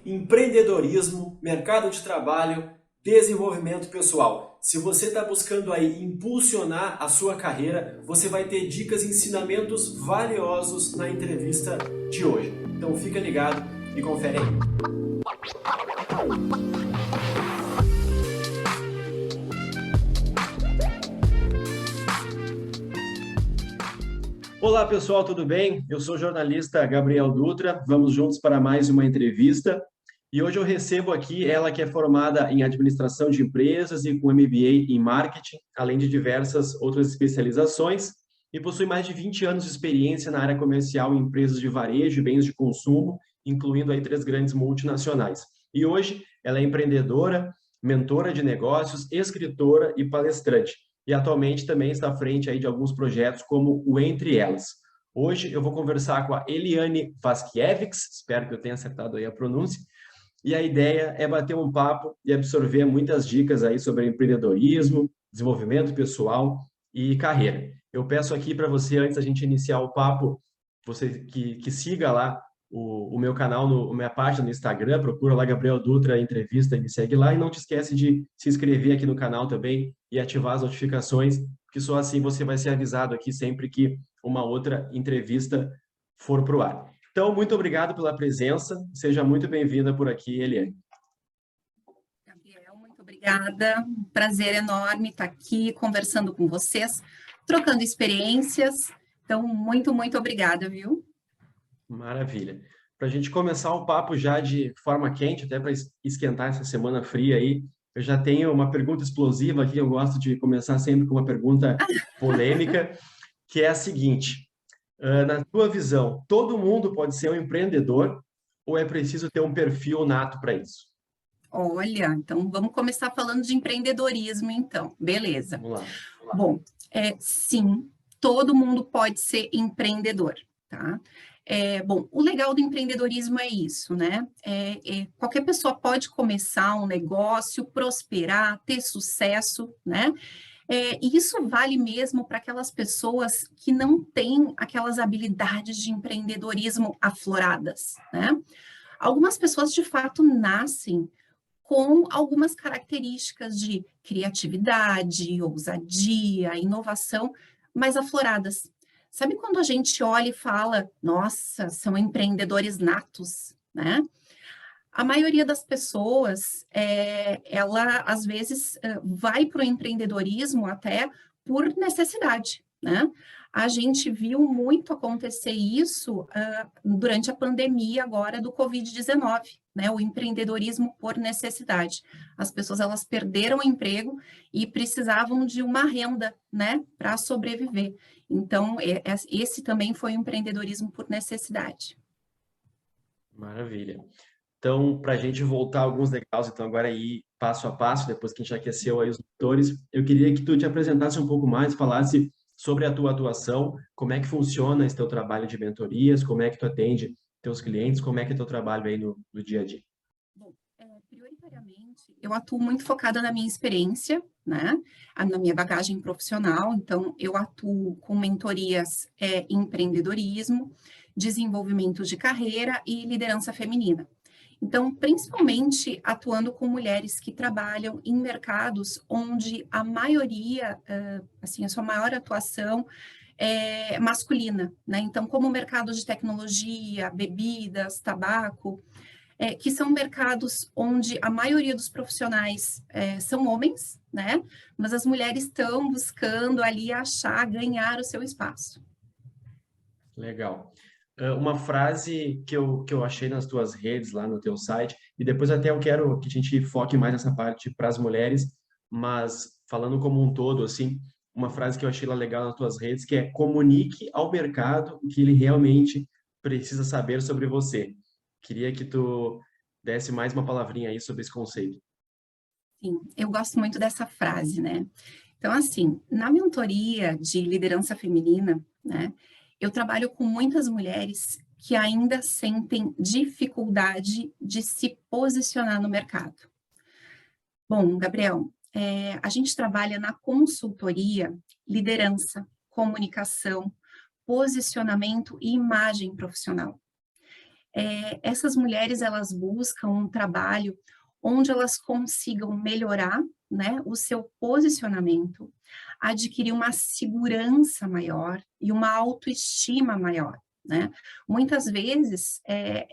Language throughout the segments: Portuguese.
empreendedorismo, mercado de trabalho, desenvolvimento pessoal. Se você está buscando aí impulsionar a sua carreira, você vai ter dicas e ensinamentos valiosos na entrevista de hoje. Então fica ligado e confere aí. Olá pessoal, tudo bem? Eu sou o jornalista Gabriel Dutra, vamos juntos para mais uma entrevista. E hoje eu recebo aqui ela que é formada em administração de empresas e com MBA em marketing, além de diversas outras especializações, e possui mais de 20 anos de experiência na área comercial em empresas de varejo e bens de consumo, incluindo aí 3 grandes multinacionais. E hoje ela é empreendedora, mentora de negócios, escritora e palestrante. E atualmente também está à frente aí de alguns projetos como o Entre Elas. Hoje eu vou conversar com a Eliane Vaskiewicz, espero que eu tenha acertado aí a pronúncia, e a ideia é bater um papo e absorver muitas dicas aí sobre empreendedorismo, desenvolvimento pessoal e carreira. Eu peço aqui para você, antes da gente iniciar o papo, você que siga lá o meu canal, minha página no Instagram, procura lá Gabriel Dutra Entrevista e me segue lá. E não te esquece de se inscrever aqui no canal também e ativar as notificações, porque só assim você vai ser avisado aqui sempre que uma outra entrevista for para o ar. Então, muito obrigado pela presença. Seja muito bem-vinda por aqui, Eliane. Gabriel, muito obrigada. Um prazer enorme estar aqui conversando com vocês, trocando experiências. Então, muito obrigada, viu? Maravilha. Para a gente começar o papo já de forma quente, até para esquentar essa semana fria aí, eu já tenho uma pergunta explosiva aqui. Eu gosto de começar sempre com uma pergunta polêmica, que é a seguinte. Na tua visão, todo mundo pode ser um empreendedor ou é preciso ter um perfil nato para isso? Olha, então vamos começar falando de empreendedorismo, então. Beleza. Vamos lá. Bom, sim, todo mundo pode ser empreendedor, tá? Bom, o legal do empreendedorismo é isso, né? Qualquer pessoa pode começar um negócio, prosperar, ter sucesso, né? E isso vale mesmo para aquelas pessoas que não têm aquelas habilidades de empreendedorismo afloradas, né? Algumas pessoas, de fato, nascem com algumas características de criatividade, ousadia, inovação mais afloradas. Sabe quando a gente olha e fala, nossa, são empreendedores natos, né? A maioria das pessoas, ela às vezes vai para o empreendedorismo até por necessidade, né? A gente viu muito acontecer isso durante a pandemia agora do Covid-19, né? O empreendedorismo por necessidade. As pessoas, elas perderam o emprego e precisavam de uma renda, né? Para sobreviver. Então, esse também foi o empreendedorismo por necessidade. Maravilha. Então, para a gente voltar alguns degraus, então agora aí passo a passo, depois que a gente aqueceu aí os motores, eu queria que tu te apresentasse um pouco mais, falasse sobre a tua atuação, como é que funciona esse teu trabalho de mentorias, como é que tu atende teus clientes, como é que é teu trabalho aí no dia a dia. Bom, prioritariamente, eu atuo muito focada na minha experiência, né? Na minha bagagem profissional. Então, eu atuo com mentorias em empreendedorismo, desenvolvimento de carreira e liderança feminina. Então, principalmente atuando com mulheres que trabalham em mercados onde a maioria, assim, a sua maior atuação é masculina, né? Então, como o mercado de tecnologia, bebidas, tabaco, que são mercados onde a maioria dos profissionais são homens, né? Mas as mulheres estão buscando ali achar, ganhar o seu espaço. Legal. Uma frase que eu achei nas tuas redes, lá no teu site, e depois até eu quero que a gente foque mais nessa parte para as mulheres, mas falando como um todo, assim, uma frase que eu achei legal nas tuas redes, que é comunique ao mercado o que ele realmente precisa saber sobre você. Queria que tu desse mais uma palavrinha aí sobre esse conceito. Sim, eu gosto muito dessa frase, né? Então, assim, na mentoria de liderança feminina, né, eu trabalho com muitas mulheres que ainda sentem dificuldade de se posicionar no mercado. Bom, Gabriel, a gente trabalha na consultoria, liderança, comunicação, posicionamento e imagem profissional. essas mulheres, elas buscam um trabalho onde elas consigam melhorar, né, o seu posicionamento, adquirir uma segurança maior e uma autoestima maior, né? Muitas vezes,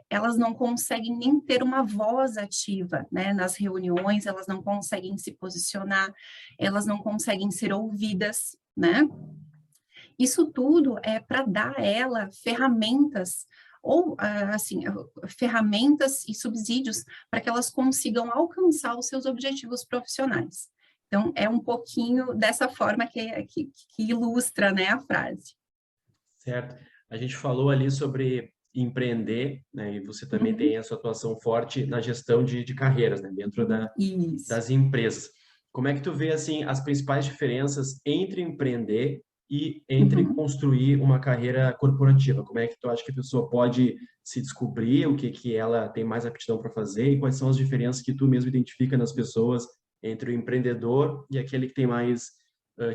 elas não conseguem nem ter uma voz ativa, né, nas reuniões, elas não conseguem se posicionar, elas não conseguem ser ouvidas, né? Isso tudo é para dar a ela ferramentas ou, assim, ferramentas e subsídios para que elas consigam alcançar os seus objetivos profissionais. Então, é um pouquinho dessa forma que ilustra, né, a frase. Certo. A gente falou ali sobre empreender, né? E você também Uhum. tem a sua atuação forte na gestão de carreiras, né? Dentro Isso. das empresas. Como é que tu vê, assim, as principais diferenças entre empreender e entre Uhum. construir uma carreira corporativa? Como é que tu acha que a pessoa pode se descobrir, o que que ela tem mais aptidão para fazer e quais são as diferenças que tu mesmo identifica nas pessoas entre o empreendedor e aquele que tem mais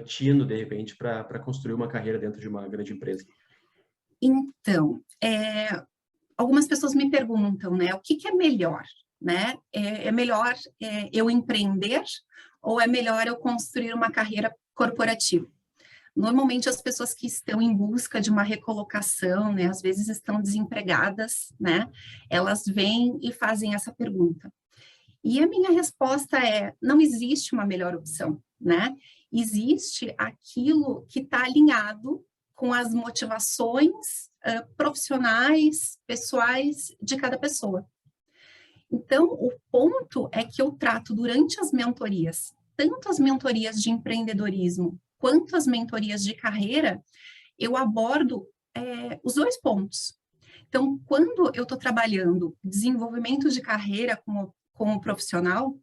tino, de repente, para construir uma carreira dentro de uma grande empresa? Então, algumas pessoas me perguntam, né, o que que é melhor, né? É melhor eu empreender ou é melhor eu construir uma carreira corporativa? Normalmente as pessoas que estão em busca de uma recolocação, né, às vezes estão desempregadas, né, elas vêm e fazem essa pergunta. E a minha resposta é: não existe uma melhor opção, né? Existe aquilo que está alinhado com as motivações profissionais, pessoais de cada pessoa. Então, o ponto é que eu trato durante as mentorias, tanto as mentorias de empreendedorismo quanto as mentorias de carreira, eu abordo os dois pontos. Então, quando eu estou trabalhando desenvolvimento de carreira com o profissional,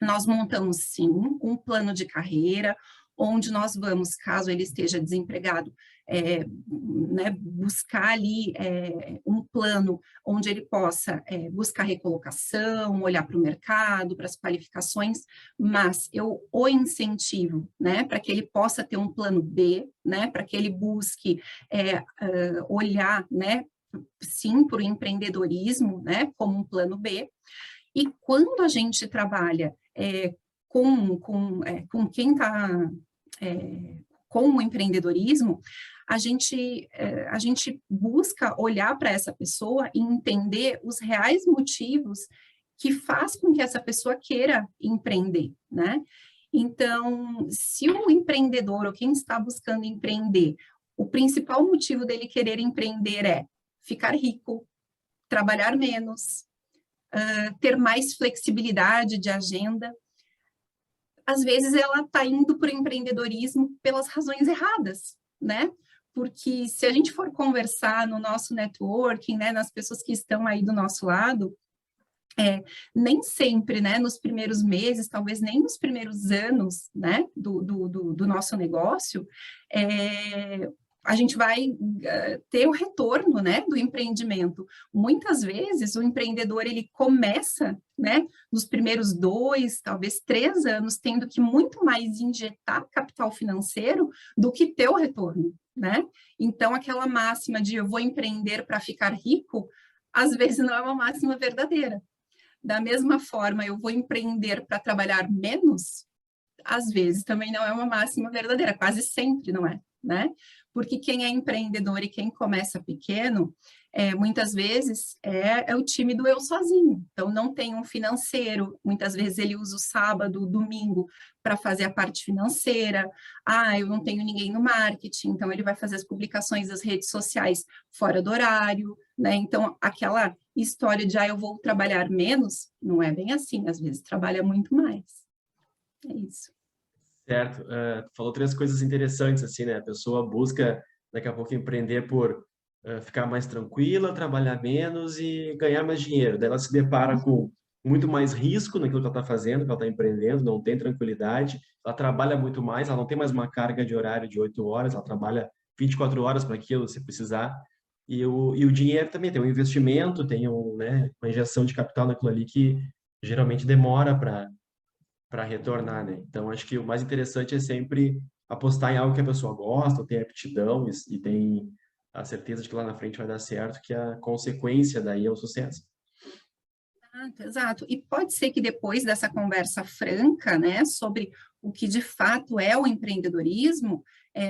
nós montamos, sim, um plano de carreira, onde nós vamos, caso ele esteja desempregado, né, buscar ali um plano onde ele possa buscar recolocação, olhar para o mercado, para as qualificações, mas eu o incentivo, né, para que ele possa ter um plano B, né, para que ele busque olhar, né, sim, para o empreendedorismo, né, como um plano B. E quando a gente trabalha com quem está com o empreendedorismo, a gente busca olhar para essa pessoa e entender os reais motivos que faz com que essa pessoa queira empreender, né? Então, se o empreendedor ou quem está buscando empreender, o principal motivo dele querer empreender é ficar rico, trabalhar menos, ter mais flexibilidade de agenda, às vezes ela está indo para o empreendedorismo pelas razões erradas, né? Porque se a gente for conversar no nosso networking, né, nas pessoas que estão aí do nosso lado, nem sempre, né, nos primeiros meses, talvez nem nos primeiros anos, né, do nosso negócio, a gente vai ter o retorno, né, do empreendimento. Muitas vezes o empreendedor ele começa, né, nos primeiros 2, talvez 3 anos, tendo que muito mais injetar capital financeiro do que ter o retorno, né? Então aquela máxima de eu vou empreender para ficar rico, às vezes não é uma máxima verdadeira. Da mesma forma, eu vou empreender para trabalhar menos, às vezes também não é uma máxima verdadeira, quase sempre não é, né? Porque quem é empreendedor e quem começa pequeno, muitas vezes é o time do eu sozinho. Então, não tem um financeiro, muitas vezes ele usa o sábado, o domingo para fazer a parte financeira. Eu não tenho ninguém no marketing, então ele vai fazer as publicações das redes sociais fora do horário, né? Então, aquela história de, eu vou trabalhar menos, não é bem assim, às vezes trabalha muito mais. É isso. Certo. Tu falou 3 coisas interessantes, assim, né? A pessoa busca, daqui a pouco, empreender por ficar mais tranquila, trabalhar menos e ganhar mais dinheiro. Daí ela se depara com muito mais risco naquilo que ela está fazendo, que ela está empreendendo, não tem tranquilidade, ela trabalha muito mais, ela não tem mais uma carga de horário de 8 horas, ela trabalha 24 horas para aquilo, se precisar. E o dinheiro também tem um investimento, tem né, uma injeção de capital naquilo ali que geralmente demora para retornar, né? Então, acho que o mais interessante é sempre apostar em algo que a pessoa gosta, tem aptidão e tem a certeza de que lá na frente vai dar certo, que a consequência daí é o sucesso. Exato, exato. E pode ser que depois dessa conversa franca, né, sobre o que de fato é o empreendedorismo,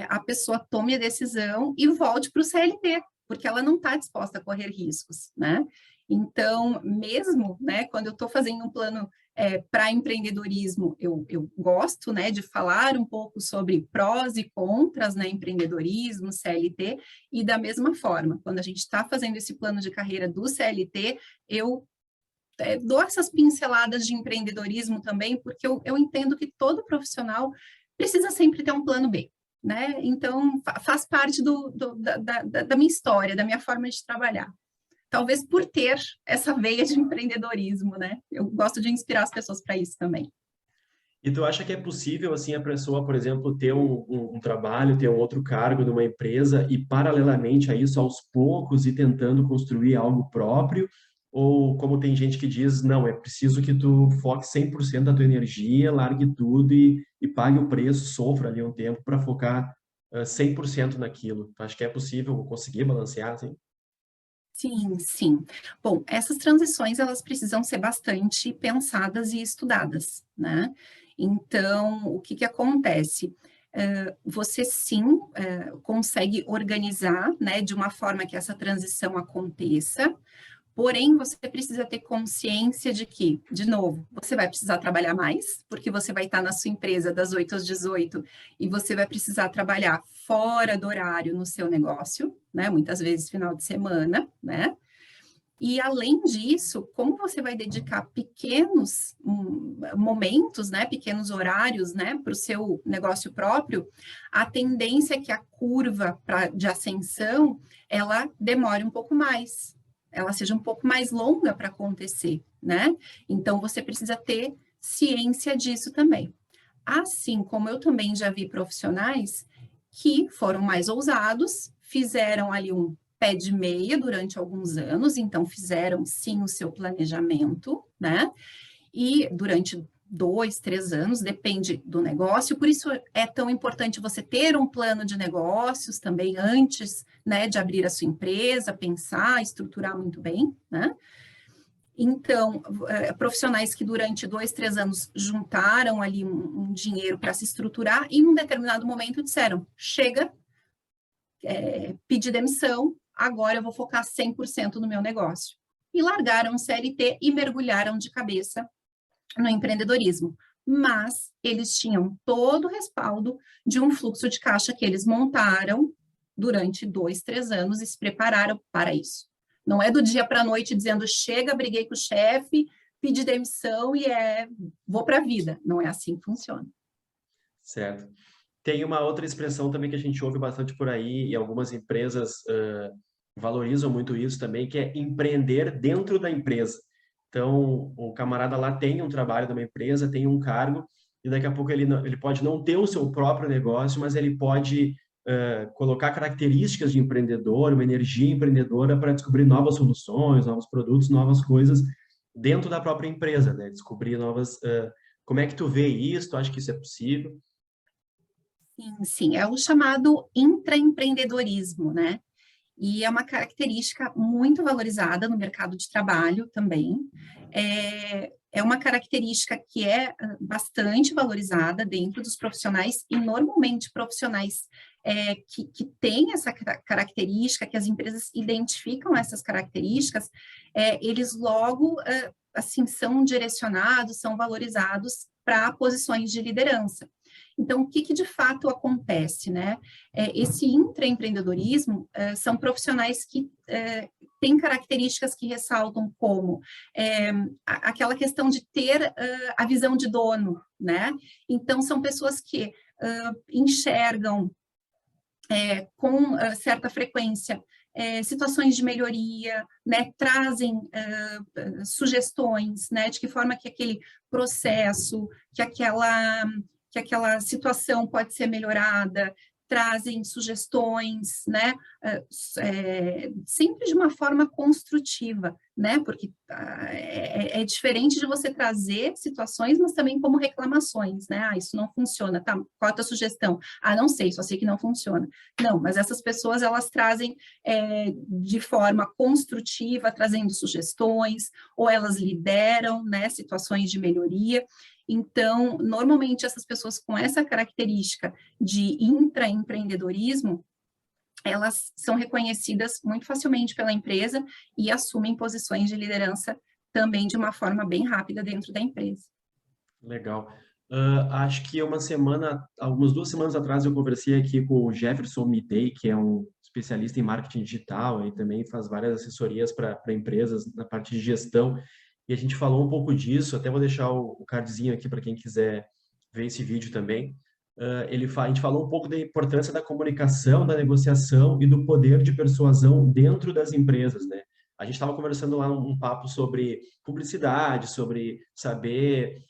a pessoa tome a decisão e volte para o CLT, porque ela não está disposta a correr riscos, né? Então, mesmo, né, quando eu estou fazendo um plano para empreendedorismo, eu gosto, né, de falar um pouco sobre prós e contras, né, empreendedorismo, CLT, e da mesma forma, quando a gente está fazendo esse plano de carreira do CLT, eu dou essas pinceladas de empreendedorismo também, porque eu entendo que todo profissional precisa sempre ter um plano B, né? Então, faz parte da minha história, da minha forma de trabalhar. Talvez por ter essa veia de empreendedorismo, né? Eu gosto de inspirar as pessoas para isso também. E tu acha que é possível, assim, a pessoa, por exemplo, ter um trabalho, ter um outro cargo numa empresa e, paralelamente a isso, aos poucos, ir tentando construir algo próprio? Ou, como tem gente que diz, não, é preciso que tu foque 100% da tua energia, largue tudo e pague o preço, sofra ali um tempo para focar 100% naquilo. Tu acha que é possível conseguir balancear, assim? Sim, sim. Bom, essas transições, elas precisam ser bastante pensadas e estudadas, né? Então, o que que acontece? Você sim consegue organizar, né, de uma forma que essa transição aconteça, porém, você precisa ter consciência de que, de novo, você vai precisar trabalhar mais, porque você vai estar na sua empresa das 8 às 18 e você vai precisar trabalhar fora do horário no seu negócio, né? Muitas vezes final de semana, né? E além disso, como você vai dedicar pequenos momentos, né, pequenos horários, né, para o seu negócio próprio, a tendência é que a curva de ascensão ela demore um pouco mais, ela seja um pouco mais longa para acontecer, né? Então você precisa ter ciência disso também. Assim como eu também já vi profissionais que foram mais ousados, fizeram ali um pé de meia durante alguns anos, então fizeram sim o seu planejamento, né? E durante 2, 3 anos, depende do negócio, por isso é tão importante você ter um plano de negócios também antes, né, de abrir a sua empresa, pensar, estruturar muito bem, né? Então, profissionais que durante 2, 3 anos juntaram ali um dinheiro para se estruturar e em um determinado momento disseram, chega, pedi demissão, agora eu vou focar 100% no meu negócio. E largaram o CLT e mergulharam de cabeça no empreendedorismo. Mas eles tinham todo o respaldo de um fluxo de caixa que eles montaram durante 2, 3 anos e se prepararam para isso. Não é do dia para a noite dizendo, chega, briguei com o chefe, pedi demissão e vou para a vida. Não é assim que funciona. Certo. Tem uma outra expressão também que a gente ouve bastante por aí, e algumas empresas valorizam muito isso também, que é empreender dentro da empresa. Então, o camarada lá tem um trabalho numa empresa, tem um cargo, e daqui a pouco ele pode não ter o seu próprio negócio, mas ele pode colocar características de empreendedor, uma energia empreendedora para descobrir novas soluções, novos produtos, novas coisas dentro da própria empresa, né? Descobrir novas... como é que tu vê isso? Tu acha que isso é possível? Sim, sim, é o chamado intraempreendedorismo, né? E é uma característica muito valorizada no mercado de trabalho também. É uma característica que é bastante valorizada dentro dos profissionais, e normalmente profissionais que têm essa característica, que as empresas identificam essas características, eles logo, assim, são direcionados, são valorizados para posições de liderança. Então, o que de fato acontece, né? Esse intraempreendedorismo são profissionais que têm características que ressaltam como aquela questão de ter a visão de dono, né? Então, são pessoas que enxergam com certa frequência situações de melhoria, né, trazem sugestões, né, de que forma que aquele processo, que aquela situação pode ser melhorada, trazem sugestões, né, sempre de uma forma construtiva, né? Porque é diferente de você trazer situações, mas também como reclamações, né? Ah, isso não funciona, tá? Qual é a tua sugestão? Ah, não sei, só sei que não funciona. Não, mas essas pessoas, elas trazem de forma construtiva, trazendo sugestões, ou elas lideram, né, situações de melhoria. Então, normalmente, essas pessoas com essa característica de intraempreendedorismo, elas são reconhecidas muito facilmente pela empresa e assumem posições de liderança também de uma forma bem rápida dentro da empresa. Legal. Acho que algumas 2 semanas atrás, eu conversei aqui com o Jefferson Mitei, que é um especialista em marketing digital e também faz várias assessorias para empresas na parte de gestão. E a gente falou um pouco disso, até vou deixar o cardzinho aqui para quem quiser ver esse vídeo também. A gente falou um pouco da importância da comunicação, da negociação e do poder de persuasão dentro das empresas, né? A gente estava conversando lá um papo sobre publicidade, sobre saber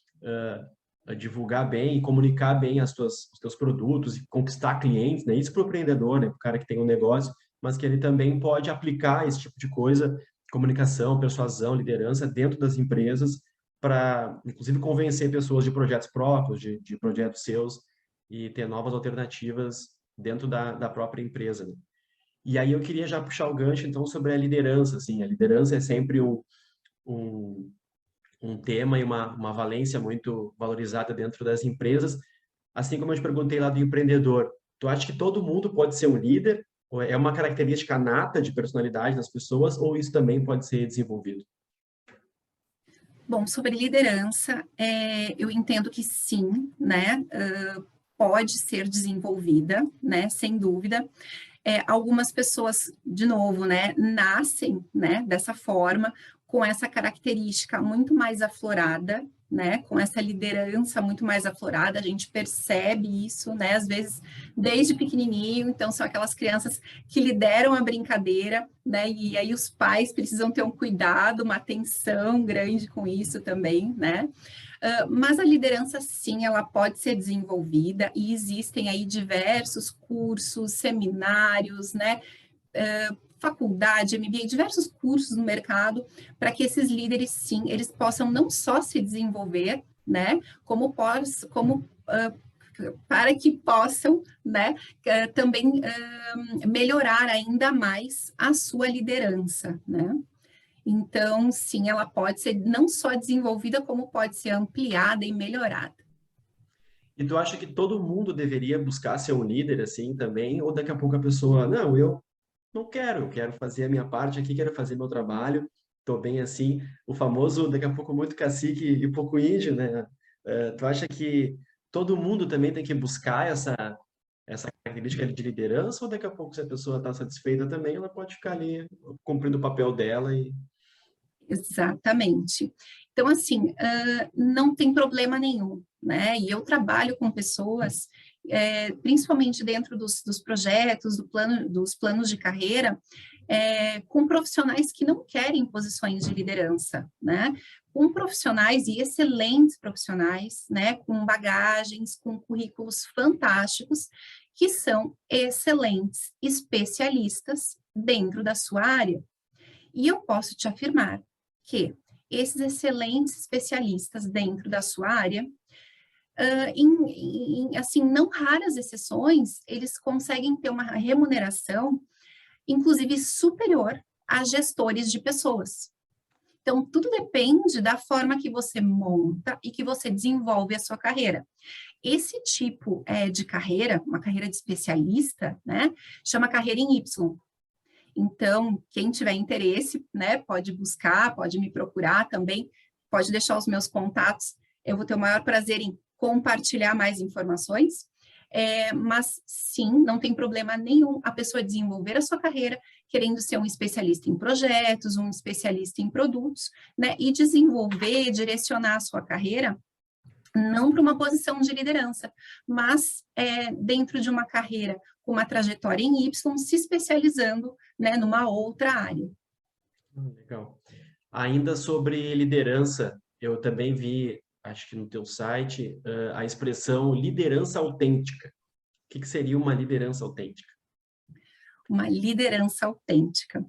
divulgar bem e comunicar bem os teus produtos e conquistar clientes, né? Isso para o empreendedor, né? Para o cara que tem um negócio, mas que ele também pode aplicar esse tipo de coisa, comunicação, persuasão, liderança dentro das empresas para, inclusive, convencer pessoas de projetos próprios, de projetos seus e ter novas alternativas dentro da própria empresa, né? E aí eu queria já puxar o gancho, então, sobre a liderança, assim. A liderança é sempre um, um tema e uma valência muito valorizada dentro das empresas. Assim como eu te perguntei lá do empreendedor, tu acha que todo mundo pode ser um líder? Ou é uma característica nata de personalidade das pessoas, ou isso também pode ser desenvolvido? Bom, sobre liderança, eu entendo que sim, né? Pode ser desenvolvida, né? Sem dúvida. Algumas pessoas, de novo, né, nascem, né, dessa forma, com essa característica muito mais aflorada, né, com essa liderança muito mais aflorada, a gente percebe isso, né, às vezes desde pequenininho, então são aquelas crianças que lideram a brincadeira, né, e aí os pais precisam ter um cuidado, uma atenção grande com isso também, né, mas a liderança, sim, ela pode ser desenvolvida e existem aí diversos cursos, seminários, né, faculdade, MBA, diversos cursos no mercado para que esses líderes, sim, eles possam não só se desenvolver, né, como para que possam, né, também melhorar ainda mais a sua liderança, né. Então, sim, ela pode ser não só desenvolvida, como pode ser ampliada e melhorada. E tu acha que todo mundo deveria buscar ser um líder assim também? Ou daqui a pouco a pessoa, não, eu não quero, eu quero fazer a minha parte aqui, quero fazer meu trabalho, estou bem assim. O famoso, daqui a pouco, muito cacique e pouco índio, né? Tu acha que todo mundo também tem que buscar essa característica de liderança, ou daqui a pouco, se a pessoa está satisfeita também, ela pode ficar ali cumprindo o papel dela e... Exatamente. Então, assim, não tem problema nenhum, né? E eu trabalho com pessoas, principalmente dentro dos projetos, dos planos de carreira, com profissionais que não querem posições de liderança, né? Com profissionais e excelentes profissionais, né? Com bagagens, com currículos fantásticos, que são excelentes especialistas dentro da sua área. E eu posso te afirmar que esses excelentes especialistas dentro da sua área, assim, não raras exceções, eles conseguem ter uma remuneração, inclusive superior a gestores de pessoas. Então, tudo depende da forma que você monta e que você desenvolve a sua carreira. Esse tipo de carreira, uma carreira de especialista, né, chama carreira em Y. Então, quem tiver interesse, né, pode buscar, pode me procurar também, pode deixar os meus contatos, eu vou ter o maior prazer em compartilhar mais informações, mas sim, não tem problema nenhum a pessoa desenvolver a sua carreira, querendo ser um especialista em projetos, um especialista em produtos, né, e desenvolver, direcionar a sua carreira não para uma posição de liderança, mas dentro de uma carreira com uma trajetória em Y, se especializando, né, numa outra área. Legal. Ainda sobre liderança, eu também vi, acho que no teu site, a expressão liderança autêntica. O que seria uma liderança autêntica? Uma liderança autêntica.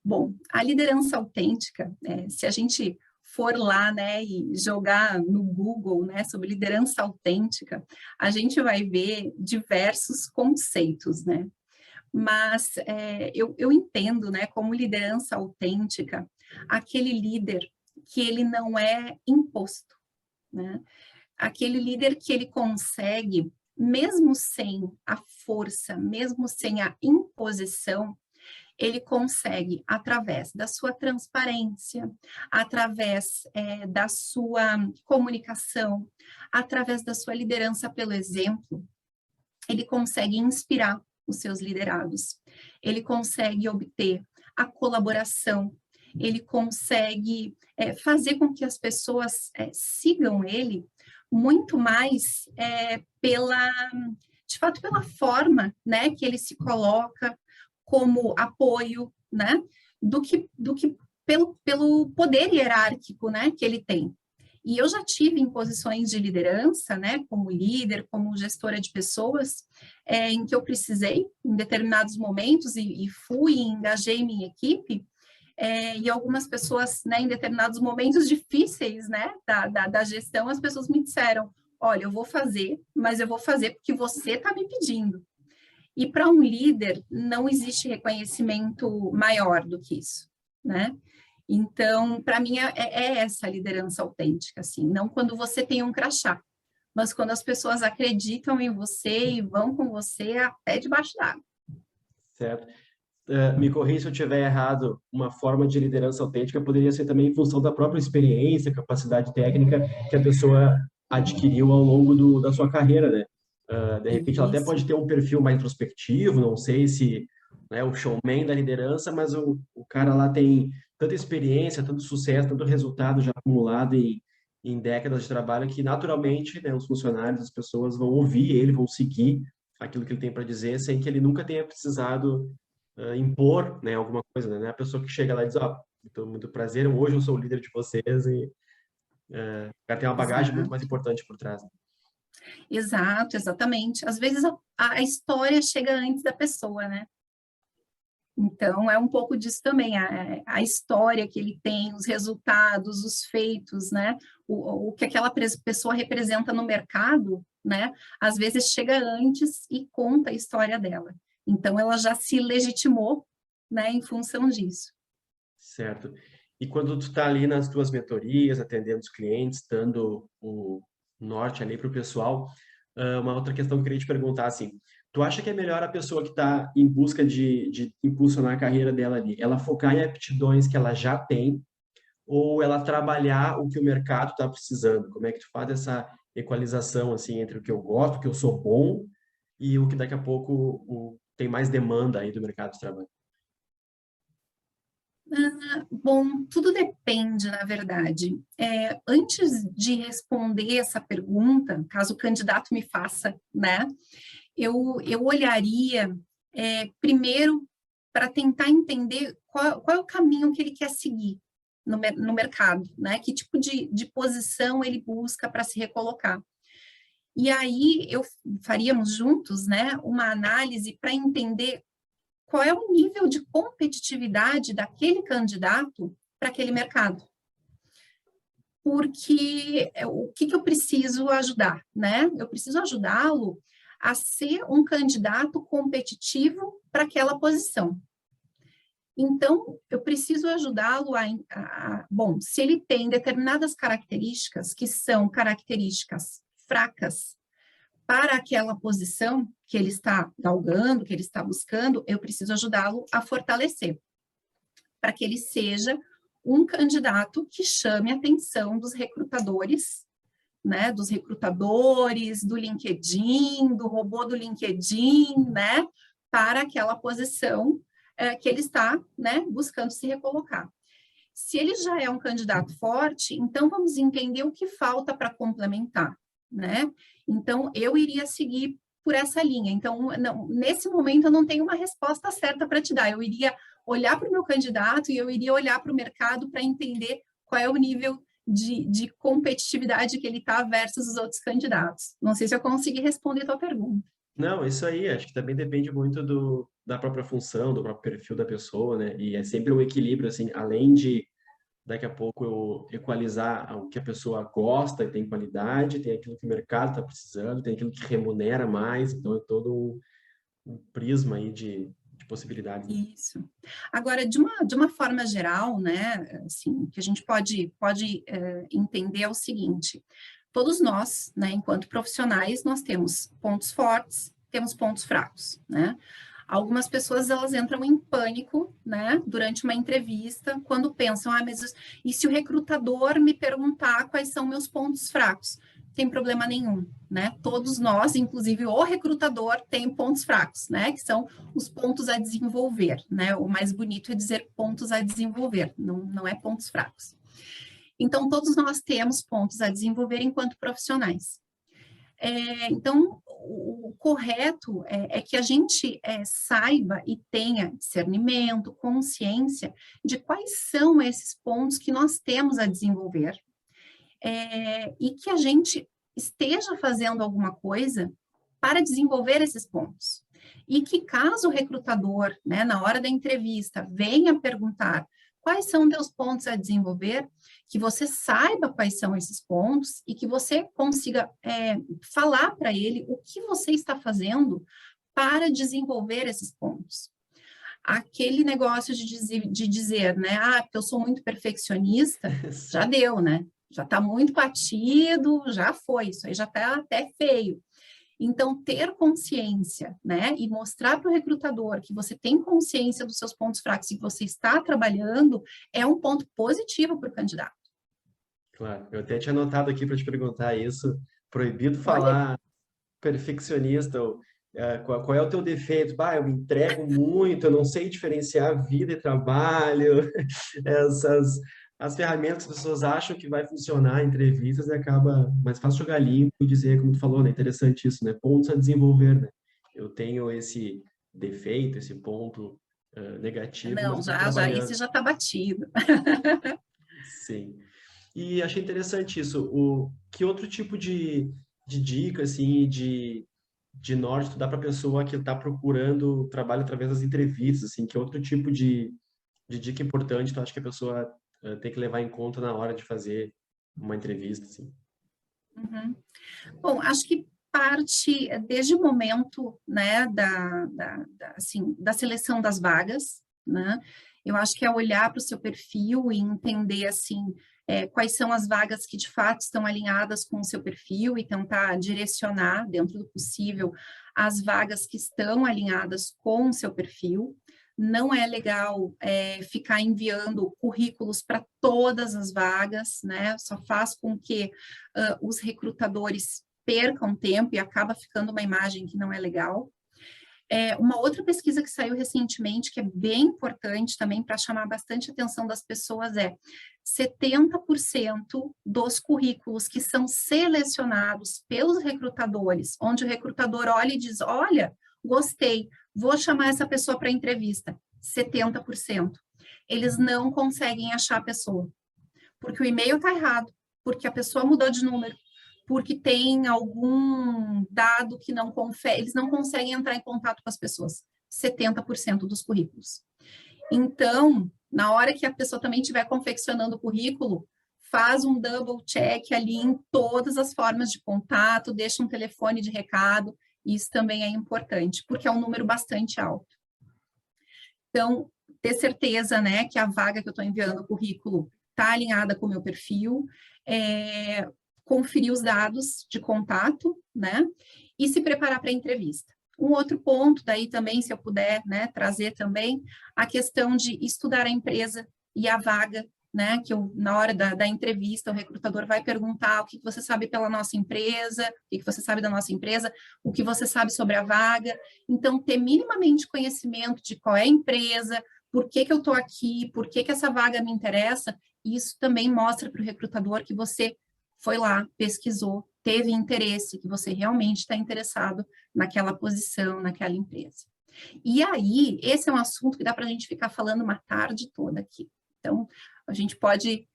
Bom, a liderança autêntica, se a gente for lá, né, e jogar no Google, né, sobre liderança autêntica, a gente vai ver diversos conceitos, né? Mas eu entendo, né, como liderança autêntica, aquele líder que ele não é imposto, né? Aquele líder que ele consegue, mesmo sem a força, mesmo sem a imposição, ele consegue, através da sua transparência, através da sua comunicação, através da sua liderança pelo exemplo, ele consegue inspirar os seus liderados, ele consegue obter a colaboração, ele consegue fazer com que as pessoas sigam ele muito mais de fato, pela forma, né, que ele se coloca como apoio, né, do que pelo poder hierárquico, né, que ele tem. E eu já tive em posições de liderança, né, como líder, como gestora de pessoas, em que eu precisei, em determinados momentos, e fui e engajei minha equipe, e algumas pessoas, né, em determinados momentos difíceis, né, da gestão, as pessoas me disseram, olha, eu vou fazer, mas eu vou fazer porque você está me pedindo. E para um líder, não existe reconhecimento maior do que isso, né? Então, para mim, é essa liderança autêntica, assim, não quando você tem um crachá, mas quando as pessoas acreditam em você e vão com você até debaixo d'água. Certo. Me corrija se eu estiver errado, uma forma de liderança autêntica poderia ser também em função da própria experiência, capacidade técnica que a pessoa adquiriu ao longo da sua carreira, né? De repente, ela até Isso. pode ter um perfil mais introspectivo, não sei se, né, o showman da liderança, mas o cara lá tem tanta experiência, tanto sucesso, tanto resultado já acumulado em décadas de trabalho que, naturalmente, né, os funcionários, as pessoas vão ouvir ele, vão seguir aquilo que ele tem para dizer, sem que ele nunca tenha precisado impor, né, alguma coisa, né? A pessoa que chega lá e diz, ó, muito prazer, hoje eu sou o líder de vocês e o cara tem uma bagagem muito mais Exato. importante por trás. Né? Exato, exatamente. Às vezes a história chega antes da pessoa, né? Então, é um pouco disso também, a história que ele tem, os resultados, os feitos, né? O que aquela pessoa representa no mercado, né? Às vezes chega antes e conta a história dela. Então, ela já se legitimou, né, em função disso. Certo. E quando tu está ali nas tuas mentorias, atendendo os clientes, dando o norte ali para o pessoal, uma outra questão que eu queria te perguntar, assim, tu acha que é melhor a pessoa que está em busca de impulsionar a carreira dela ali, ela focar em aptidões que ela já tem, ou ela trabalhar o que o mercado está precisando? Como é que tu faz essa equalização, assim, entre o que eu gosto, o que eu sou bom, e o que daqui a pouco tem mais demanda aí do mercado de trabalho? Bom, tudo depende, na verdade. Antes de responder essa pergunta, caso o candidato me faça, né, eu olharia primeiro para tentar entender qual é o caminho que ele quer seguir no mercado, né? Que tipo de posição ele busca para se recolocar. E aí faríamos juntos, né, uma análise para entender qual é o nível de competitividade daquele candidato para aquele mercado. Porque o que eu preciso ajudar, né? Eu preciso ajudá-lo a ser um candidato competitivo para aquela posição. Então, eu preciso ajudá-lo bom, se ele tem determinadas características que são características fracas para aquela posição que ele está galgando, que ele está buscando, eu preciso ajudá-lo a fortalecer, para que ele seja um candidato que chame a atenção dos recrutadores, né, dos recrutadores, do LinkedIn, do robô do LinkedIn, né, para aquela posição que ele está, né, buscando se recolocar. Se ele já é um candidato forte, então vamos entender o que falta para complementar, né? Então, eu iria seguir por essa linha. Então, nesse momento, eu não tenho uma resposta certa para te dar. Eu iria olhar para o meu candidato e eu iria olhar para o mercado para entender qual é o nível de competitividade que ele está versus os outros candidatos. Não sei se eu consegui responder a tua pergunta. Não, isso aí, acho que também depende muito da própria função, do próprio perfil da pessoa, né? E é sempre um equilíbrio, assim, além de daqui a pouco eu equalizar o que a pessoa gosta e tem qualidade, tem aquilo que o mercado está precisando, tem aquilo que remunera mais, então é todo um prisma aí de possibilidades, né? Isso. Agora, de uma forma geral, né, assim, que a gente pode entender é o seguinte: todos nós, né, enquanto profissionais, nós temos pontos fortes, temos pontos fracos, né? Algumas pessoas, elas entram em pânico, né, durante uma entrevista, quando pensam, mas e se o recrutador me perguntar quais são meus pontos fracos? Tem problema nenhum, né? Todos nós, inclusive o recrutador, tem pontos fracos, né? Que são os pontos a desenvolver, né? O mais bonito é dizer pontos a desenvolver, não é pontos fracos. Então, todos nós temos pontos a desenvolver enquanto profissionais. Então, o correto é que a gente saiba e tenha discernimento, consciência de quais são esses pontos que nós temos a desenvolver, e que a gente esteja fazendo alguma coisa para desenvolver esses pontos. E que caso o recrutador, né, na hora da entrevista, venha perguntar quais são teus pontos a desenvolver, que você saiba quais são esses pontos e que você consiga falar para ele o que você está fazendo para desenvolver esses pontos. Aquele negócio de dizer, né, porque eu sou muito perfeccionista, já deu, né? Já está muito batido, já foi, isso aí já está até feio. Então, ter consciência, né, e mostrar para o recrutador que você tem consciência dos seus pontos fracos e que você está trabalhando, é um ponto positivo para o candidato. Claro, eu até tinha anotado aqui para te perguntar isso. Proibido Olha, falar perfeccionista, ou, qual é o teu defeito? Bah, eu me entrego muito, eu não sei diferenciar vida e trabalho. Essas as ferramentas que as pessoas acham que vai funcionar em entrevistas e acaba mais fácil jogar limpo e dizer, como tu falou, né? Interessante isso, né? Pontos a desenvolver, né? Eu tenho esse defeito, esse ponto negativo, mas não, estou já esse trabalhando. já está batido. Sim. E achei interessante isso. Que outro tipo de dica, assim, de norte tu dá para a pessoa que está procurando trabalho através das entrevistas, assim, que outro tipo de dica importante tu acha que a pessoa tem que levar em conta na hora de fazer uma entrevista, assim? Uhum. Bom, acho que parte desde o momento, né, assim, da seleção das vagas, né, eu acho que é olhar para o seu perfil e entender, assim, quais são as vagas que de fato estão alinhadas com o seu perfil e tentar direcionar, dentro do possível, as vagas que estão alinhadas com o seu perfil. Não é legal ficar enviando currículos para todas as vagas, né? Só faz com que os recrutadores percam tempo e acaba ficando uma imagem que não é legal. Uma outra pesquisa que saiu recentemente, que é bem importante também para chamar bastante a atenção das pessoas, 70% dos currículos que são selecionados pelos recrutadores, onde o recrutador olha e diz, olha, gostei, vou chamar essa pessoa para entrevista, 70%. Eles não conseguem achar a pessoa, porque o e-mail está errado, porque a pessoa mudou de número, porque tem algum dado que não confere, eles não conseguem entrar em contato com as pessoas, 70% dos currículos. Então, na hora que a pessoa também estiver confeccionando o currículo, faz um double check ali em todas as formas de contato, deixa um telefone de recado, isso também é importante, porque é um número bastante alto. Então, ter certeza, né, que a vaga que eu estou enviando o currículo está alinhada com o meu perfil, conferir os dados de contato, né, e se preparar para a entrevista. Um outro ponto, daí também, se eu puder, né, trazer também, a questão de estudar a empresa e a vaga, né, que na hora da entrevista, o recrutador vai perguntar o que você sabe pela nossa empresa, o que você sabe da nossa empresa, o que você sabe sobre a vaga. Então, ter minimamente conhecimento de qual é a empresa, por que eu estou aqui, por que essa vaga me interessa, isso também mostra para o recrutador que você foi lá, pesquisou, teve interesse, que você realmente está interessado naquela posição, naquela empresa. E aí, esse é um assunto que dá para a gente ficar falando uma tarde toda aqui. Então, a gente pode...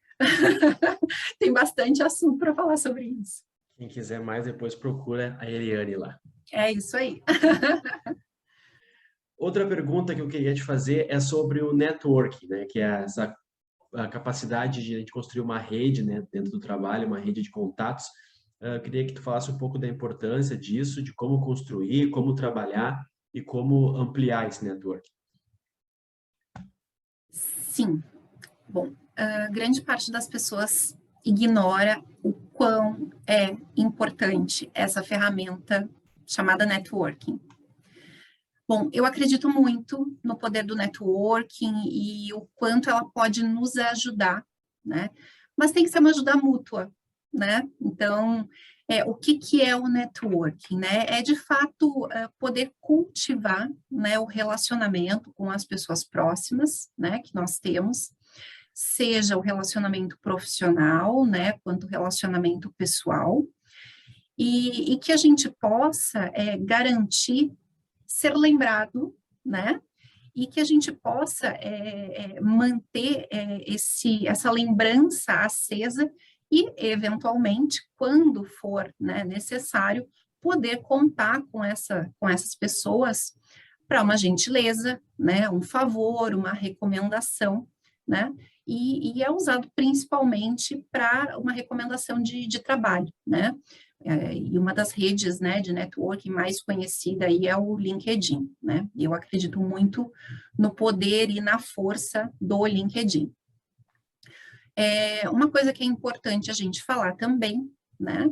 tem bastante assunto para falar sobre isso. Quem quiser mais, depois procura a Eliane lá. É isso aí. Outra pergunta que eu queria te fazer é sobre o networking, né? Que é essa a capacidade de a gente construir uma rede, né, dentro do trabalho, uma rede de contatos. Eu queria que tu falasse um pouco da importância disso, de como construir, como trabalhar e como ampliar esse network. Sim. Bom, grande parte das pessoas ignora o quão é importante essa ferramenta chamada networking. Bom, eu acredito muito no poder do networking e o quanto ela pode nos ajudar, né? Mas tem que ser uma ajuda mútua, né? Então, o que é o networking, né? É, de fato, poder cultivar, né, o relacionamento com as pessoas próximas, né, que nós temos, seja o relacionamento profissional, né, quanto o relacionamento pessoal, e que a gente possa garantir ser lembrado, né? E que a gente possa manter essa lembrança acesa e, eventualmente, quando for, né, necessário, poder contar com essas pessoas para uma gentileza, né, um favor, uma recomendação, né? E é usado principalmente para uma recomendação de trabalho, né? E uma das redes, né, de networking mais conhecida aí é o LinkedIn, né? Eu acredito muito no poder e na força do LinkedIn. Uma coisa que é importante a gente falar também, né,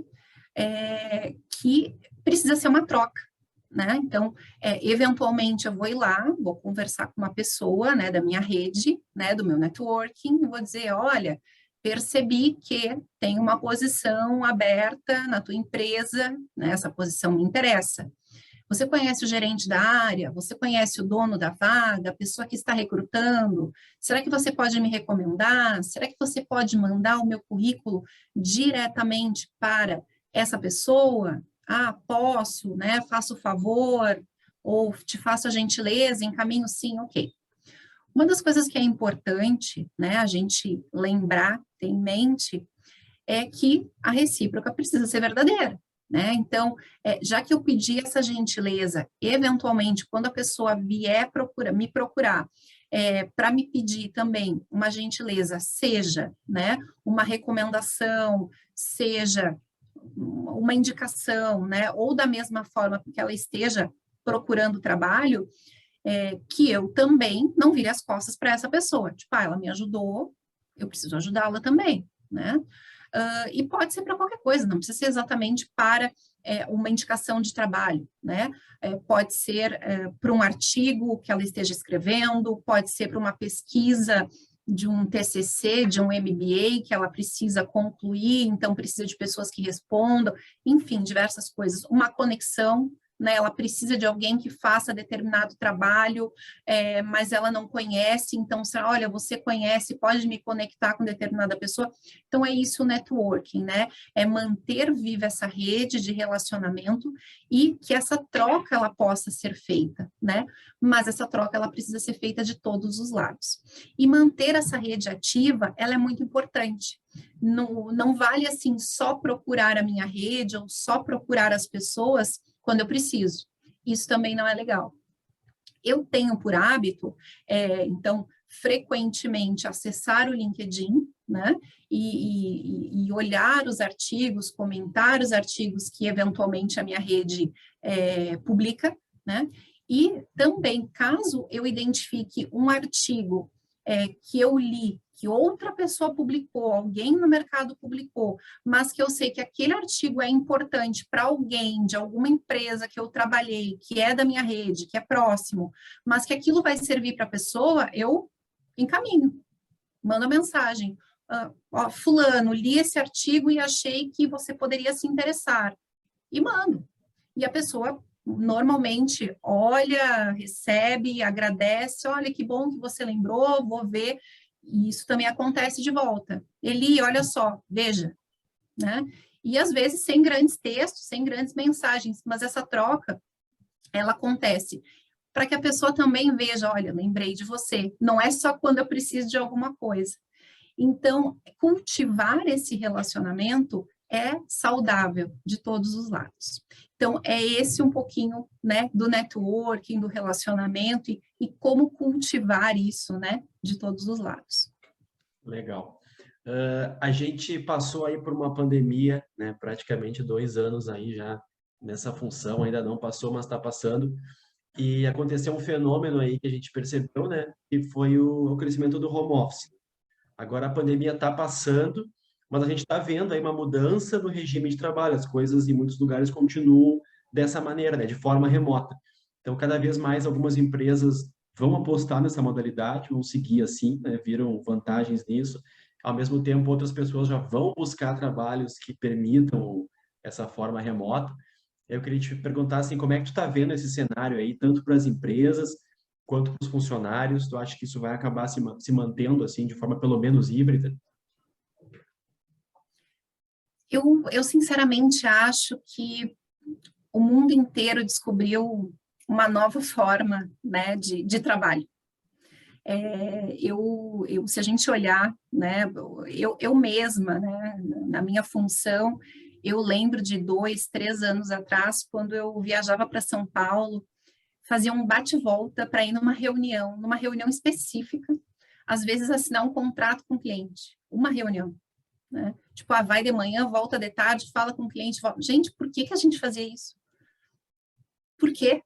é que precisa ser uma troca, né? Então, eventualmente eu vou ir lá, vou conversar com uma pessoa, né, da minha rede, né, do meu networking, e vou dizer, olha, percebi que tem uma posição aberta na tua empresa, né, essa posição me interessa. Você conhece o gerente da área? Você conhece o dono da vaga? A pessoa que está recrutando? Será que você pode me recomendar? Será que você pode mandar o meu currículo diretamente para essa pessoa? Ah, posso, né? Faço o favor, ou te faço a gentileza, encaminho sim, ok. Uma das coisas que é importante, né, a gente lembrar, ter em mente, é que a recíproca precisa ser verdadeira, né? Então, já que eu pedi essa gentileza, eventualmente, quando a pessoa vier me procurar, para me pedir também uma gentileza, seja, né, uma recomendação, seja uma indicação, né, ou da mesma forma que ela esteja procurando trabalho, que eu também não vire as costas para essa pessoa. Tipo, ela me ajudou, eu preciso ajudá-la também, né? E pode ser para qualquer coisa, não precisa ser exatamente para uma indicação de trabalho, né? Pode ser para um artigo que ela esteja escrevendo, pode ser para uma pesquisa de um TCC, de um MBA que ela precisa concluir, então precisa de pessoas que respondam, enfim, diversas coisas. Uma conexão, né, ela precisa de alguém que faça determinado trabalho, mas ela não conhece, então, olha, você conhece, pode me conectar com determinada pessoa. Então, é isso o networking, né? É manter viva essa rede de relacionamento e que essa troca, ela possa ser feita, né? Mas essa troca, ela precisa ser feita de todos os lados. E manter essa rede ativa, ela é muito importante. Não vale, assim, só procurar a minha rede ou só procurar as pessoas quando eu preciso. Isso também não é legal. Eu tenho por hábito, então, frequentemente acessar o LinkedIn, né, e olhar os artigos, comentar os artigos que eventualmente a minha rede publica, né, e também, caso eu identifique um artigo que eu li, que outra pessoa publicou, alguém no mercado publicou, mas que eu sei que aquele artigo é importante para alguém de alguma empresa que eu trabalhei, que é da minha rede, que é próximo, mas que aquilo vai servir para a pessoa, eu encaminho, mando a mensagem. Fulano, li esse artigo e achei que você poderia se interessar. E mando. E a pessoa normalmente olha, recebe, agradece, olha que bom que você lembrou, vou ver. E isso também acontece de volta. Eli, olha só, veja, né? E às vezes sem grandes textos, sem grandes mensagens, mas essa troca, ela acontece para que a pessoa também veja, olha, lembrei de você. Não é só quando eu preciso de alguma coisa. Então, cultivar esse relacionamento é saudável de todos os lados. Então, é esse um pouquinho, né, do networking, do relacionamento e como cultivar isso, né, de todos os lados. Legal. A gente passou aí por uma pandemia, né, praticamente 2 anos aí já nessa função, ainda não passou, mas está passando. E aconteceu um fenômeno aí que a gente percebeu, né, que foi o crescimento do home office. Agora a pandemia está passando, mas a gente está vendo aí uma mudança no regime de trabalho. As coisas em muitos lugares continuam dessa maneira, né, de forma remota. Então, cada vez mais algumas empresas vão apostar nessa modalidade, vão seguir assim, né, viram vantagens nisso. Ao mesmo tempo, outras pessoas já vão buscar trabalhos que permitam essa forma remota. Eu queria te perguntar assim, como é que tu está vendo esse cenário aí, tanto para as empresas quanto para os funcionários? Tu acha que isso vai acabar se mantendo assim, de forma pelo menos híbrida? Eu sinceramente acho que o mundo inteiro descobriu uma nova forma, né, de trabalho. Se a gente olhar, né, eu mesma, né, na minha função, eu lembro de 2, 3 anos atrás, quando eu viajava para São Paulo, fazia um bate-volta para ir numa reunião específica, às vezes assinar um contrato com o cliente, uma reunião, né? Tipo, vai de manhã, volta de tarde, fala com o cliente, volta. Gente, por que a gente fazia isso? Por quê?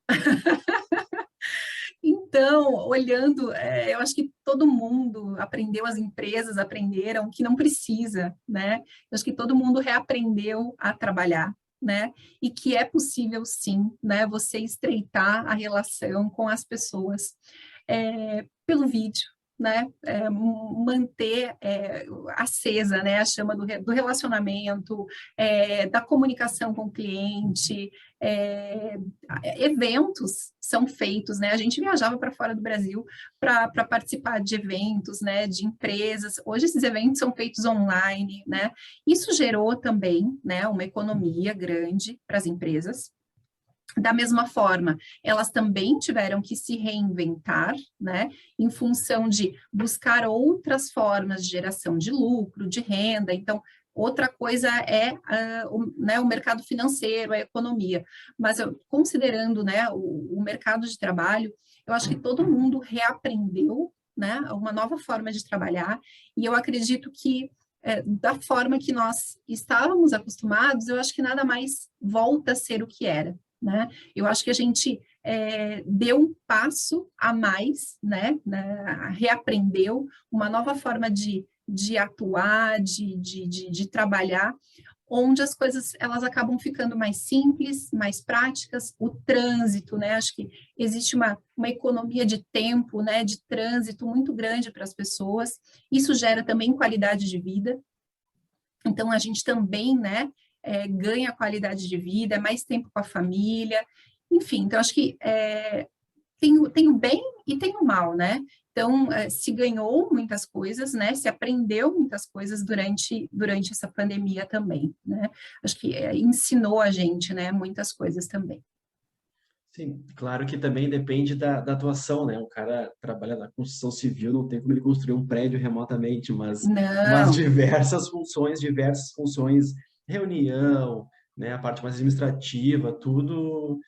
Então, olhando, eu acho que todo mundo aprendeu, as empresas aprenderam que não precisa, né? Eu acho que todo mundo reaprendeu a trabalhar, né? E que é possível, sim, né? Você estreitar a relação com as pessoas pelo vídeo, né? Manter acesa, né? A chama do relacionamento, da comunicação com o cliente, eventos são feitos, né? A gente viajava para fora do Brasil para participar de eventos, né? De empresas. Hoje esses eventos são feitos online, né? Isso gerou também, né? Uma economia grande para as empresas. Da mesma forma, elas também tiveram que se reinventar, né, em função de buscar outras formas de geração de lucro, de renda. Então, outra coisa é o mercado financeiro, a economia. Mas considerando, né, o mercado de trabalho, eu acho que todo mundo reaprendeu, né, uma nova forma de trabalhar, e eu acredito que da forma que nós estávamos acostumados, eu acho que nada mais volta a ser o que era, né? Eu acho que a gente deu um passo a mais, né? Reaprendeu uma nova forma de atuar, de trabalhar, onde as coisas elas acabam ficando mais simples, mais práticas, o trânsito, né? Acho que existe uma economia de tempo, né? De trânsito muito grande para as pessoas, isso gera também qualidade de vida, então a gente também, né? Ganha qualidade de vida, mais tempo com a família, enfim, então acho que tem o bem e tem o mal, né? Então, se ganhou muitas coisas, né? Se aprendeu muitas coisas durante essa pandemia também, né? Acho que ensinou a gente, né? Muitas coisas também. Sim, claro que também depende da atuação, né? O cara trabalha na construção civil, não tem como ele construir um prédio remotamente, mas Não, diversas funções, reunião, né? A parte mais administrativa, tudo